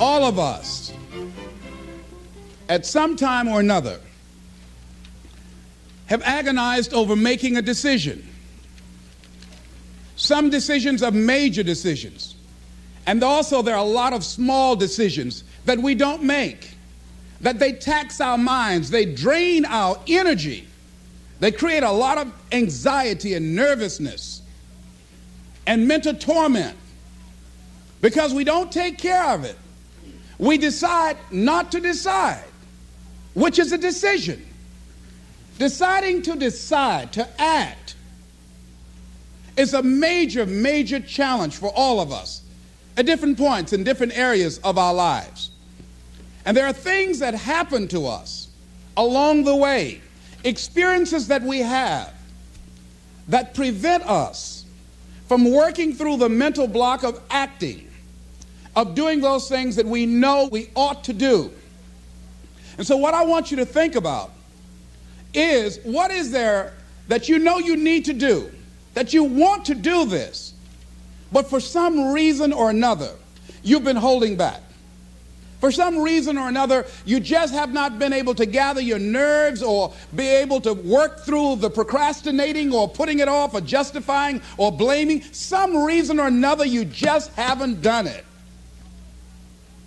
All of us, at some time or another, have agonized over making a decision. Some decisions are major decisions. And also there are a lot of small decisions that we don't make, that they tax our minds, they drain our energy, they create a lot of anxiety and nervousness and mental torment because we don't take care of it. We decide not to decide, which is a decision. Deciding to decide, to act, is a major, major challenge for all of us at different points in different areas of our lives. And there are things that happen to us along the way, experiences that we have that prevent us from working through the mental block of acting, of doing those things that we know we ought to do. And so what I want you to think about is, what is there that you know you need to do, that you want to do this, but for some reason or another, you've been holding back. For some reason or another, you just have not been able to gather your nerves or be able to work through the procrastinating or putting it off or justifying or blaming. Some reason or another, you just haven't done it.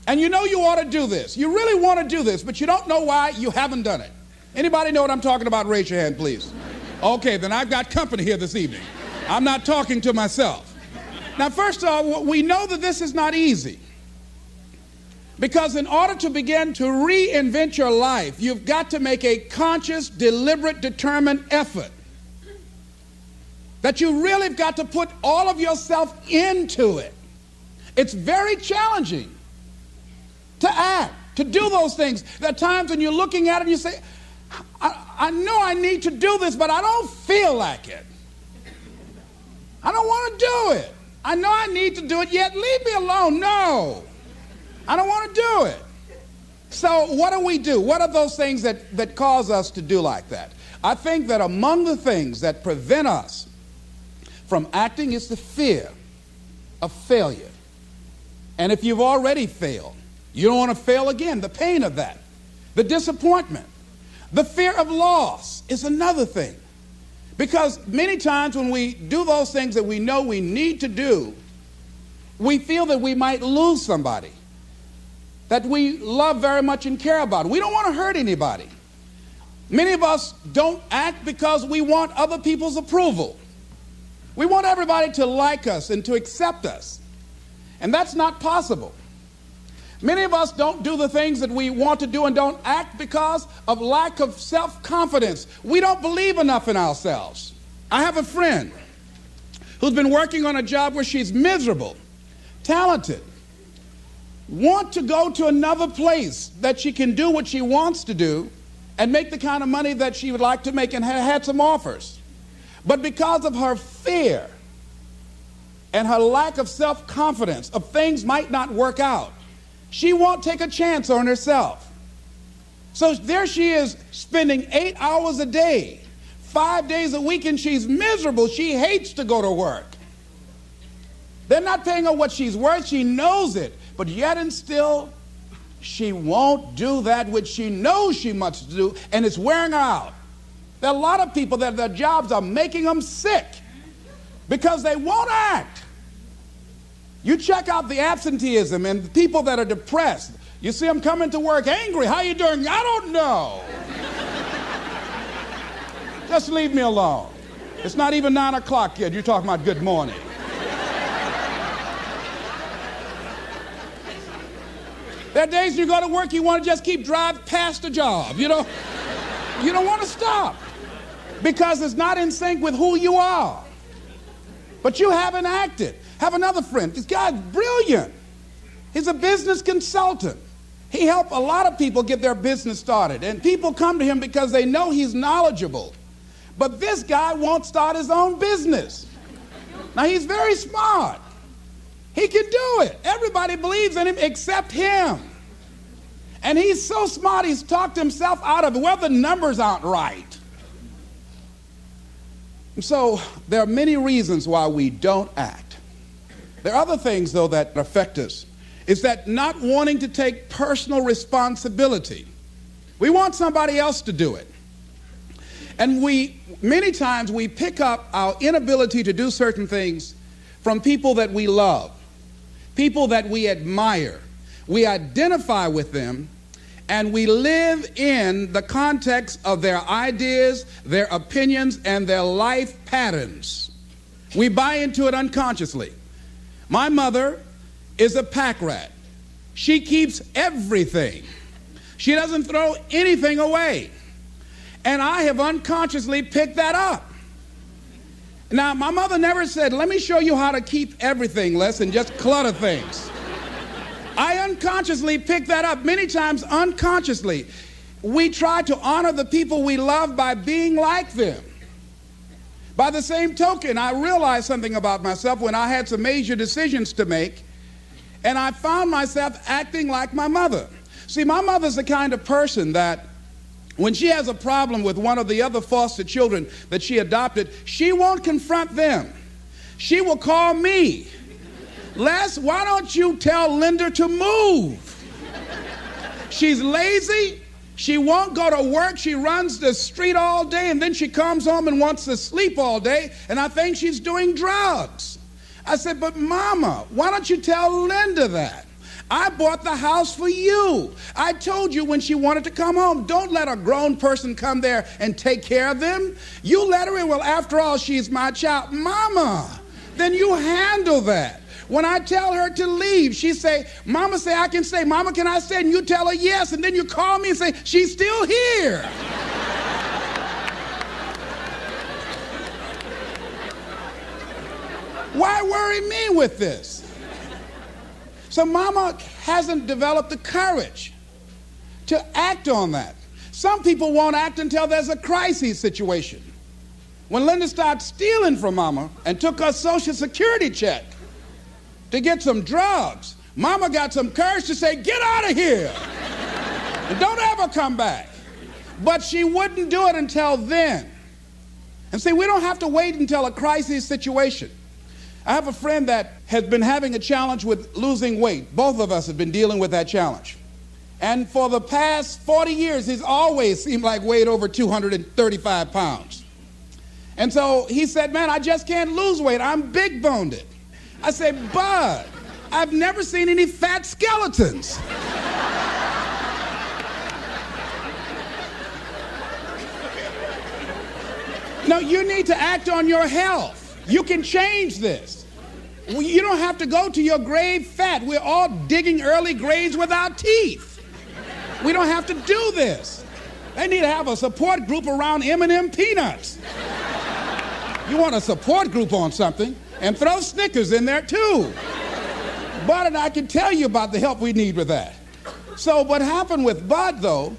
And you know you ought to do this. You really want to do this, but you don't know why you haven't done it. Anybody know what I'm talking about? Raise your hand, please. Okay, then I've got company here this evening. I'm not talking to myself. Now, first of all, we know that this is not easy. Because in order to begin to reinvent your life, you've got to make a conscious, deliberate, determined effort. That you really have got to put all of yourself into it. It's very challenging to act, to do those things. There are times when you're looking at it and you say, I know I need to do this, but I don't feel like it. I don't want to do it. I know I need to do it, yet leave me alone. No, I don't want to do it. So what do we do? What are those things that cause us to do like that? I think that among the things that prevent us from acting is the fear of failure. And if you've already failed, you don't want to fail again. The pain of that, the disappointment. The fear of loss is another thing. Because many times when we do those things that we know we need to do, we feel that we might lose somebody that we love very much and care about. We don't want to hurt anybody. Many of us don't act because we want other people's approval. We want everybody to like us and to accept us. And that's not possible. Many of us don't do the things that we want to do and don't act because of lack of self-confidence. We don't believe enough in ourselves. I have a friend who's been working on a job where she's miserable, talented, want to go to another place that she can do what she wants to do and make the kind of money that she would like to make, and had some offers. But because of her fear and her lack of self-confidence of things might not work out, she won't take a chance on herself. So there she is, spending 8 hours a day, 5 days a week, and she's miserable. She hates to go to work. They're not paying her what she's worth. She knows it. But yet and still, she won't do that which she knows she must do, and it's wearing her out. There are a lot of people that their jobs are making them sick because they won't act. You check out the absenteeism and the people that are depressed. You see them coming to work angry. How you doing? I don't know. Just leave me alone. It's not even 9 o'clock yet. You're talking about good morning. There are days you go to work, you want to just keep driving past the job. You don't want to stop because it's not in sync with who you are. But you haven't acted. Have another friend. This guy's brilliant. He's a business consultant. He helped a lot of people get their business started. And people come to him because they know he's knowledgeable. But this guy won't start his own business. Now, he's very smart. He can do it. Everybody believes in him except him. And he's so smart, he's talked himself out of it. Well, the numbers aren't right. And so there are many reasons why we don't act. There are other things, though, that affect us. is that not wanting to take personal responsibility. We want somebody else to do it. And many times we pick up our inability to do certain things from people that we love, people that we admire. We identify with them, and we live in the context of their ideas, their opinions, and their life patterns. We buy into it unconsciously. My mother is a pack rat. She keeps everything. She doesn't throw anything away. And I have unconsciously picked that up. Now, my mother never said, let me show you how to keep everything, Les, and just clutter things. I unconsciously picked that up, many times unconsciously. We try to honor the people we love by being like them. By the same token, I realized something about myself when I had some major decisions to make, and I found myself acting like my mother. See, my mother's the kind of person that when she has a problem with one of the other foster children that she adopted, she won't confront them. She will call me. Les, why don't you tell Linda to move? She's lazy. She won't go to work. She runs the street all day, and then she comes home and wants to sleep all day, and I think she's doing drugs. I said, but Mama, why don't you tell Linda that? I bought the house for you. I told you when she wanted to come home, don't let a grown person come there and take care of them. You let her in. Well, after all, she's my child. Mama, then you handle that. When I tell her to leave, she say, Mama say I can stay. Mama, can I stay? And you tell her yes, and then you call me and say, she's still here. Why worry me with this? So Mama hasn't developed the courage to act on that. Some people won't act until there's a crisis situation. When Linda started stealing from Mama and took her Social Security check to get some drugs, Mama got some courage to say, get out of here and don't ever come back. But she wouldn't do it until then. And see, we don't have to wait until a crisis situation. I have a friend that has been having a challenge with losing weight. Both of us have been dealing with that challenge. And for the past 40 years, he's always seemed like weighed over 235 pounds. And so he said, man, I just can't lose weight. I'm big-boned. I said, Bud, I've never seen any fat skeletons. No, you need to act on your health. You can change this. You don't have to go to your grave fat. We're all digging early graves with our teeth. We don't have to do this. They need to have a support group around M&M peanuts. You want a support group on something, and throw Snickers in there too. Bud and I can tell you about the help we need with that. So what happened with Bud, though,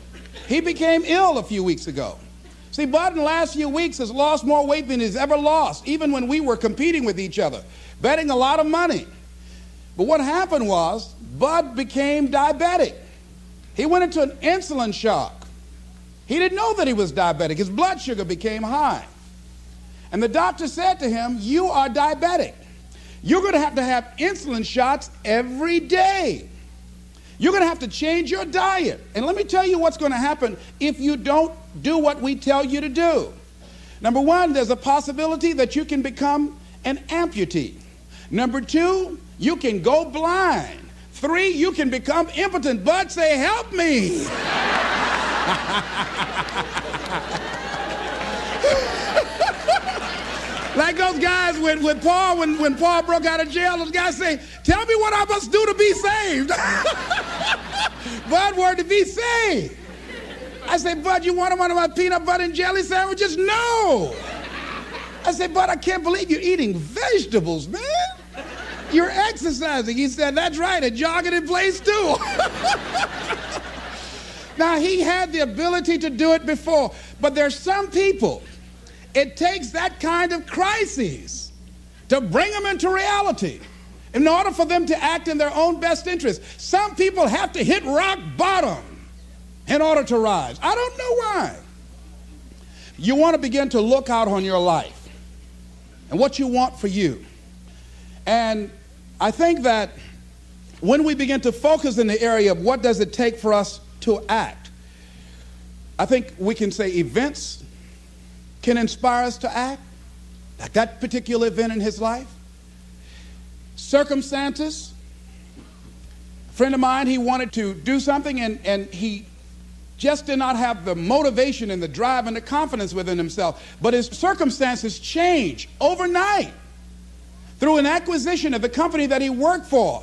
he became ill a few weeks ago. See, Bud in the last few weeks has lost more weight than he's ever lost, even when we were competing with each other, betting a lot of money. But what happened was, Bud became diabetic. He went into an insulin shock. He didn't know that he was diabetic. His blood sugar became high. And the doctor said to him, you are diabetic. You're going to have insulin shots every day. You're going to have to change your diet. And let me tell you what's going to happen if you don't do what we tell you to do. Number one, there's a possibility that you can become an amputee. Number two, you can go blind. Three, you can become impotent. Bud, say, help me. Like those guys with Paul, when Paul broke out of jail, those guys say, tell me what I must do to be saved. Bud wanted to be saved. I said, Bud, you want one of my peanut butter and jelly sandwiches? No. I said, Bud, I can't believe you're eating vegetables, man. You're exercising. He said, that's right, and jogging in place too. Now, he had the ability to do it before, but there's some people, it takes that kind of crisis to bring them into reality in order for them to act in their own best interest. Some people have to hit rock bottom in order to rise. I don't know why. You want to begin to look out on your life and what you want for you. And I think that when we begin to focus in the area of what does it take for us to act, I think we can say events can inspire us to act, like that particular event in his life. Circumstances. A friend of mine, he wanted to do something and he just did not have the motivation and the drive and the confidence within himself. But his circumstances changed overnight through an acquisition of the company that he worked for.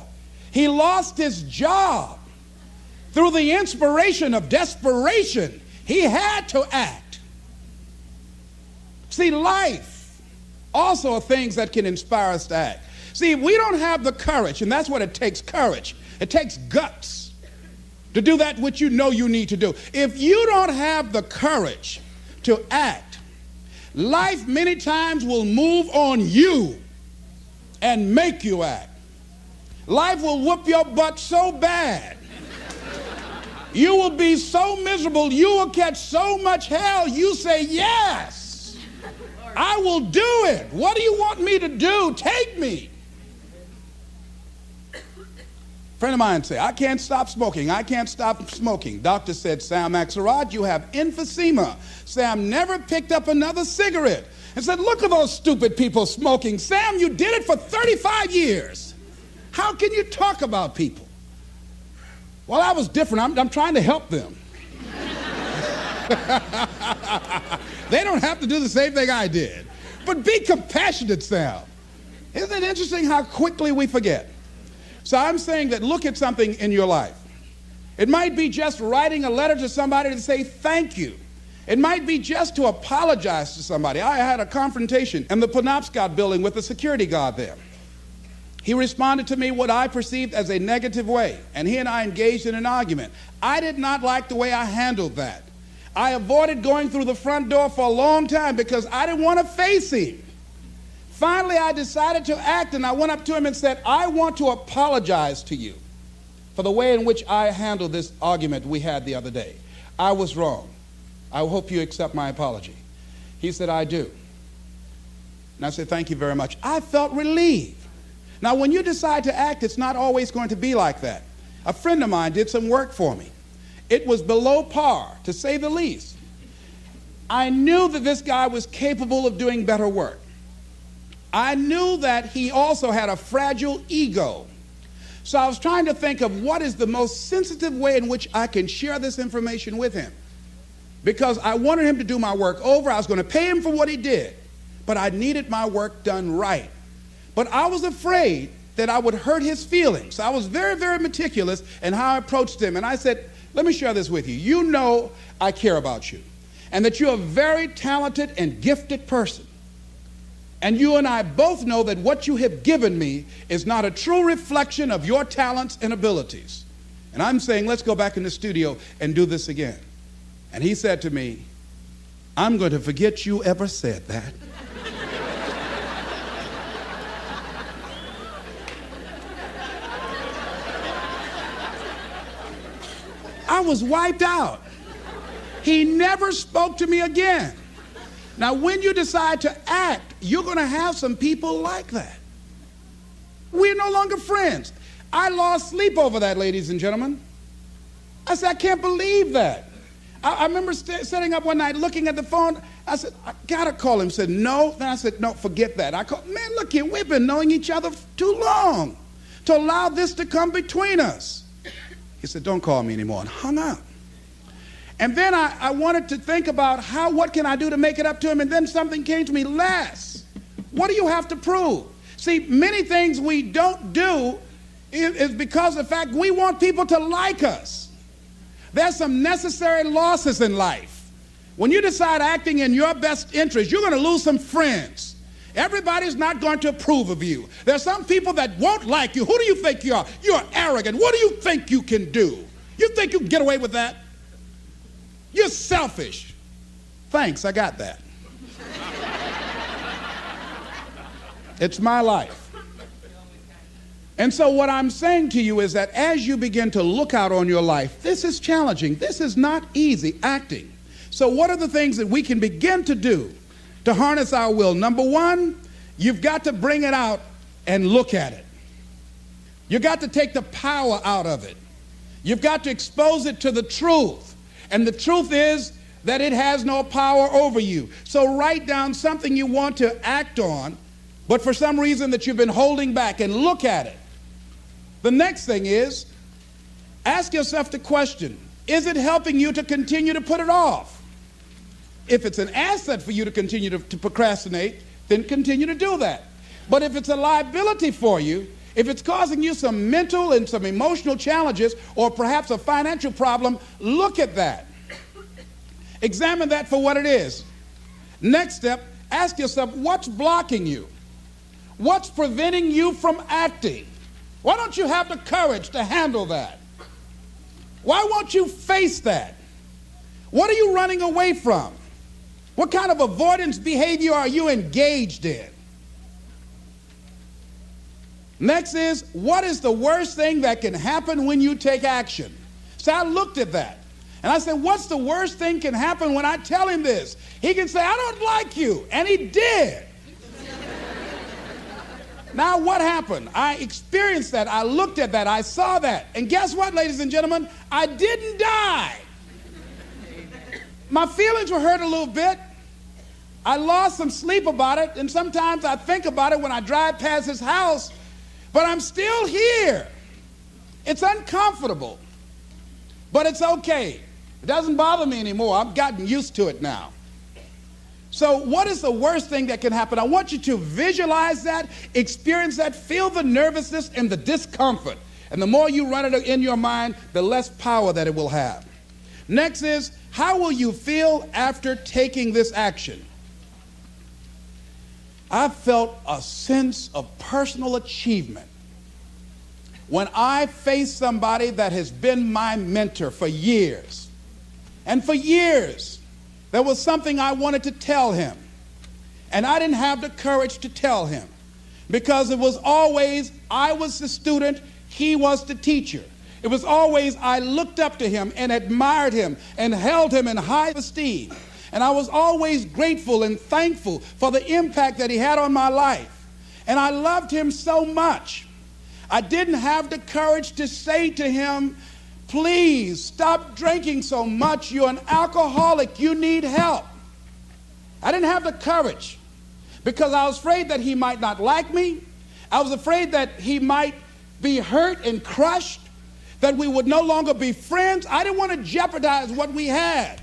He lost his job. Through the inspiration of desperation, he had to act. See, life also are things that can inspire us to act. See, if we don't have the courage, and that's what it takes, courage. It takes guts to do that which you know you need to do. If you don't have the courage to act, life many times will move on you and make you act. Life will whoop your butt so bad. You will be so miserable, you will catch so much hell, you say, yes, I will do it. What do you want me to do? Take me. Friend of mine said, I can't stop smoking. I can't stop smoking. Doctor said, Sam Axelrod, you have emphysema. Sam never picked up another cigarette and said, look at those stupid people smoking. Sam, you did it for 35 years. How can you talk about people? Well, I was different. I'm trying to help them. They don't have to do the same thing I did. But be compassionate, Sam. Isn't it interesting how quickly we forget? So I'm saying that look at something in your life. It might be just writing a letter to somebody to say thank you. It might be just to apologize to somebody. I had a confrontation in the Penobscot building with the security guard there. He responded to me what I perceived as a negative way, and he and I engaged in an argument. I did not like the way I handled that. I avoided going through the front door for a long time because I didn't want to face him. Finally, I decided to act, and I went up to him and said, I want to apologize to you for the way in which I handled this argument we had the other day. I was wrong. I hope you accept my apology. He said, I do. And I said, thank you very much. I felt relieved. Now, when you decide to act, it's not always going to be like that. A friend of mine did some work for me. It was below par, to say the least. I knew that this guy was capable of doing better work. I knew that he also had a fragile ego. So I was trying to think of what is the most sensitive way in which I can share this information with him. Because I wanted him to do my work over. I was going to pay him for what he did. But I needed my work done right. But I was afraid that I would hurt his feelings. I was very, very meticulous in how I approached him. And I said, let me share this with you. You know I care about you. And that you're a very talented and gifted person. And you and I both know that what you have given me is not a true reflection of your talents and abilities. And I'm saying, let's go back in the studio and do this again. And he said to me, I'm going to forget you ever said that. I was wiped out. He never spoke to me again. Now, when you decide to act, you're going to have some people like that. We're no longer friends. I lost sleep over that, ladies and gentlemen. I said, I can't believe that. I remember sitting up one night looking at the phone. I said, I got to call him. He said, no. Then I said, no, forget that. I called, man, look here, we've been knowing each other too long to allow this to come between us. He said, don't call me anymore, and hung up. And then I wanted to think about what can I do to make it up to him, and then something came to me, Les, what do you have to prove? See, many things we don't do is because of the fact we want people to like us. There's some necessary losses in life. When you decide acting in your best interest, you're going to lose some friends. Everybody's not going to approve of you. There's some people that won't like you. Who do you think you are? You're arrogant. What do you think you can do? You think you can get away with that? You're selfish. Thanks, I got that. It's my life. And so what I'm saying to you is that as you begin to look out on your life, this is challenging. This is not easy, acting. So what are the things that we can begin to do to harness our will? Number one, you've got to bring it out and look at it. You got to take the power out of it. You've got to expose it to the truth. And the truth is that it has no power over you. So write down something you want to act on, but for some reason that you've been holding back, and look at it. The next thing is, ask yourself the question, is it helping you to continue to put it off? If it's an asset for you to continue to procrastinate, then continue to do that. But if it's a liability for you, if it's causing you some mental and some emotional challenges, or perhaps a financial problem, look at that. Examine that for what it is. Next step, ask yourself, what's blocking you? What's preventing you from acting? Why don't you have the courage to handle that? Why won't you face that? What are you running away from? What kind of avoidance behavior are you engaged in? Next is, what is the worst thing that can happen when you take action? So I looked at that. And I said, what's the worst thing can happen when I tell him this? He can say, I don't like you. And he did. Now what happened? I experienced that. I looked at that. I saw that. And guess what, ladies and gentlemen? I didn't die. My feelings were hurt a little bit. I lost some sleep about it. And sometimes I think about it when I drive past his house. But I'm still here. It's uncomfortable. But it's okay. It doesn't bother me anymore. I've gotten used to it now. So what is the worst thing that can happen? I want you to visualize that, experience that, feel the nervousness and the discomfort. And the more you run it in your mind, the less power that it will have. Next is, how will you feel after taking this action? I felt a sense of personal achievement when I faced somebody that has been my mentor for years. And for years, there was something I wanted to tell him. And I didn't have the courage to tell him because it was always, I was the student, he was the teacher. It was always, I looked up to him and admired him and held him in high esteem. And I was always grateful and thankful for the impact that he had on my life. And I loved him so much. I didn't have the courage to say to him, please stop drinking so much. You're an alcoholic. You need help. I didn't have the courage because I was afraid that he might not like me. I was afraid that he might be hurt and crushed, that we would no longer be friends. I didn't want to jeopardize what we had.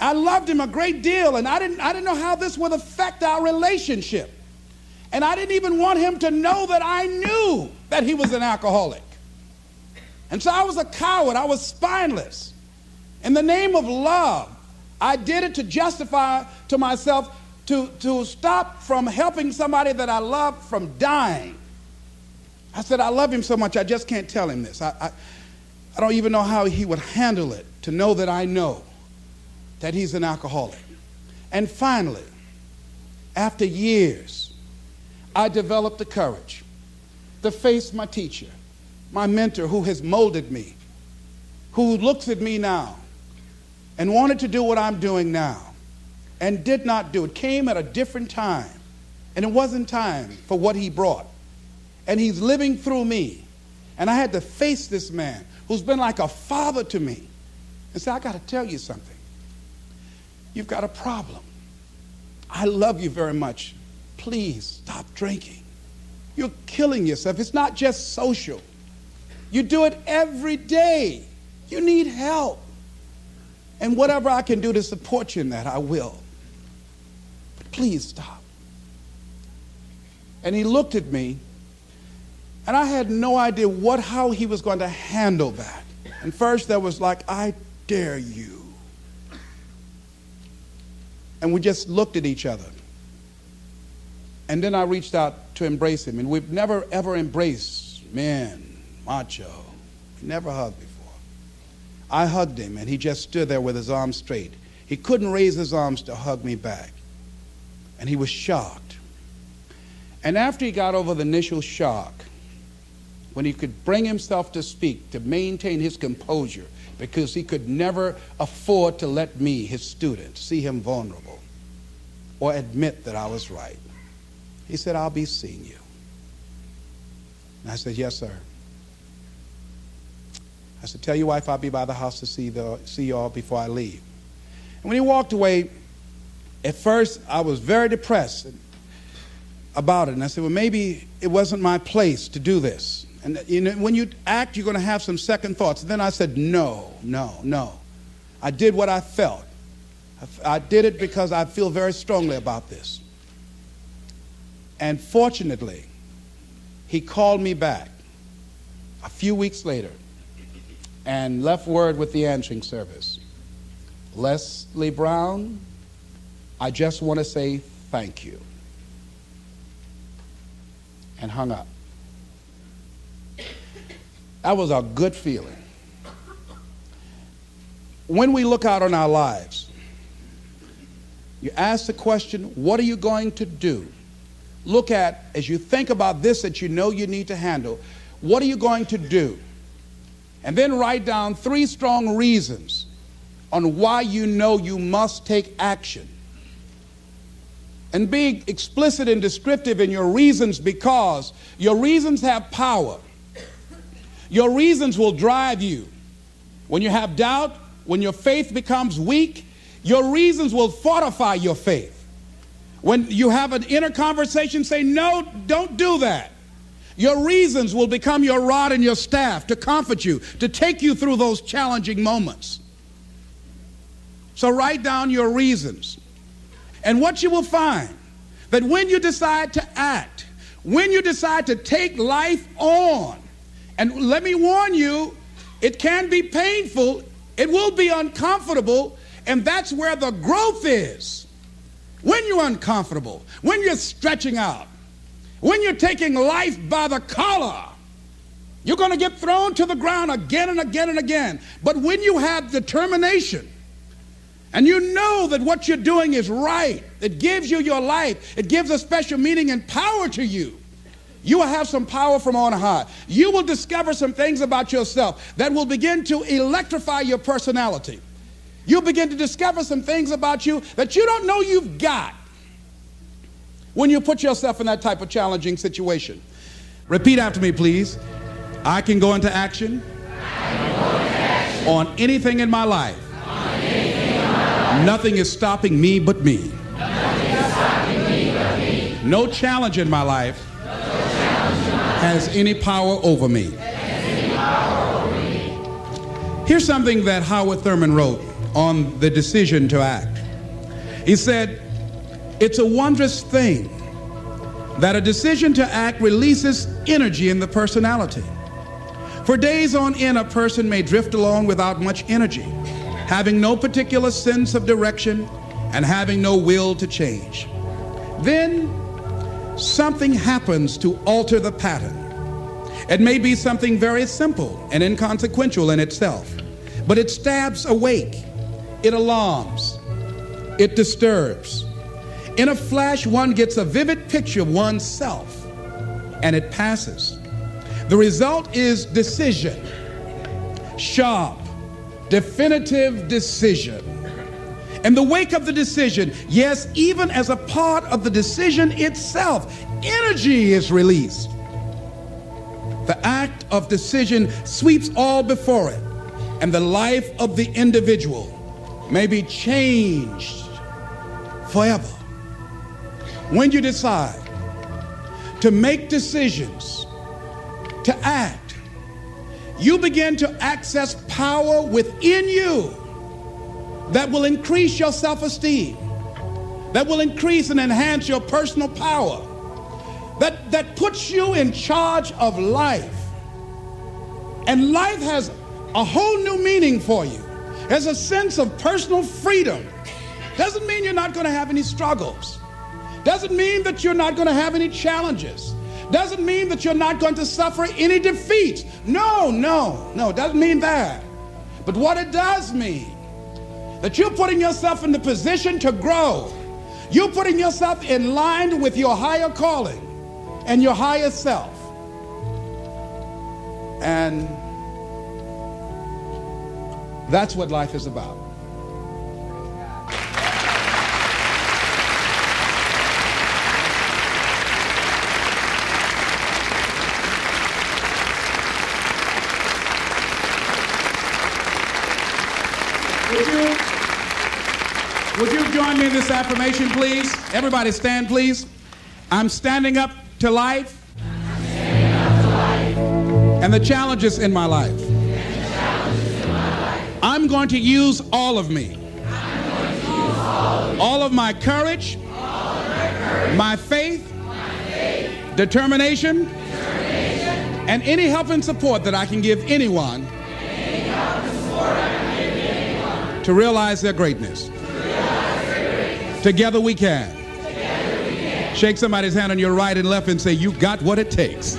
I loved him a great deal, and I didn't know how this would affect our relationship. And I didn't even want him to know that I knew that he was an alcoholic. And so I was a coward. I was spineless. In the name of love, I did it to justify to myself to stop from helping somebody that I love from dying. I said, I love him so much, I just can't tell him this. I don't even know how he would handle it, to know that I know that he's an alcoholic. And finally, after years, I developed the courage to face my teacher, my mentor who has molded me, who looks at me now and wanted to do what I'm doing now and did not do it. Came at a different time, and it wasn't time for what he brought. And he's living through me. And I had to face this man who's been like a father to me and say, I got to tell you something. You've got a problem. I love you very much. Please stop drinking. You're killing yourself. It's not just social. You do it every day. You need help. And whatever I can do to support you in that, I will. But please stop. And he looked at me, and I had no idea how he was going to handle that. And first there was like, I dare you. And we just looked at each other. And then I reached out to embrace him. And we've never, ever embraced men, macho. We never hugged before. I hugged him, and he just stood there with his arms straight. He couldn't raise his arms to hug me back. And he was shocked. And after he got over the initial shock, when he could bring himself to speak, to maintain his composure, because he could never afford to let me, his student, see him vulnerable or admit that I was right. He said, I'll be seeing you. And I said, yes, sir. I said, tell your wife I'll be by the house to see you all before I leave. And when he walked away, at first I was very depressed about it. And I said, well, maybe it wasn't my place to do this. And when you act, you're going to have some second thoughts. And then I said, no. I did what I felt. I did it because I feel very strongly about this. And fortunately, he called me back a few weeks later and left word with the answering service. Leslie Brown, I just want to say thank you. And hung up. That was a good feeling. When we look out on our lives, you ask the question, what are you going to do? Look at, as you think about this that you know you need to handle, what are you going to do? And then write down 3 strong reasons on why you know you must take action. And be explicit and descriptive in your reasons, because your reasons have power. Your reasons will drive you. When you have doubt, when your faith becomes weak, your reasons will fortify your faith. When you have an inner conversation, say, no, don't do that. Your reasons will become your rod and your staff to comfort you, to take you through those challenging moments. So write down your reasons. And what you will find, that when you decide to act, when you decide to take life on, and let me warn you, it can be painful, it will be uncomfortable, and that's where the growth is. When you're uncomfortable, when you're stretching out, when you're taking life by the collar, you're going to get thrown to the ground again and again and again. But when you have determination, and you know that what you're doing is right, it gives you your life, it gives a special meaning and power to you, you will have some power from on high. You will discover some things about yourself that will begin to electrify your personality. You'll begin to discover some things about you that you don't know you've got when you put yourself in that type of challenging situation. Repeat after me, please. I can go into action on anything in my life. Nothing is stopping me but me. No challenge in my life has any power over me. Here's something that Howard Thurman wrote on the decision to act. He said, it's a wondrous thing that a decision to act releases energy in the personality. For days on end, a person may drift along without much energy, having no particular sense of direction and having no will to change. Then something happens to alter the pattern. It may be something very simple and inconsequential in itself, but it stabs awake, it alarms, it disturbs. In a flash, one gets a vivid picture of oneself, and it passes. The result is decision, sharp, definitive decision. In the wake of the decision, yes, even as a part of the decision itself, energy is released. The act of decision sweeps all before it, and the life of the individual may be changed forever. When you decide to make decisions, to act, you begin to access power within you that will increase your self-esteem, that will increase and enhance your personal power, that puts you in charge of life. And life has a whole new meaning for you. There's a sense of personal freedom. Doesn't mean you're not going to have any struggles. Doesn't mean that you're not going to have any challenges. Doesn't mean that you're not going to suffer any defeats. No, doesn't mean that. But what it does mean, that you're putting yourself in the position to grow. You're putting yourself in line with your higher calling and your higher self. And that's what life is about. Would you join me in this affirmation, please? Everybody stand, please. I'm standing up to life. And the challenges in my life. I'm going to use all of me. All of my courage, my faith, determination, and any help and support that I can give anyone to realize their greatness. Together we can. Shake somebody's hand on your right and left and say, you got what it takes.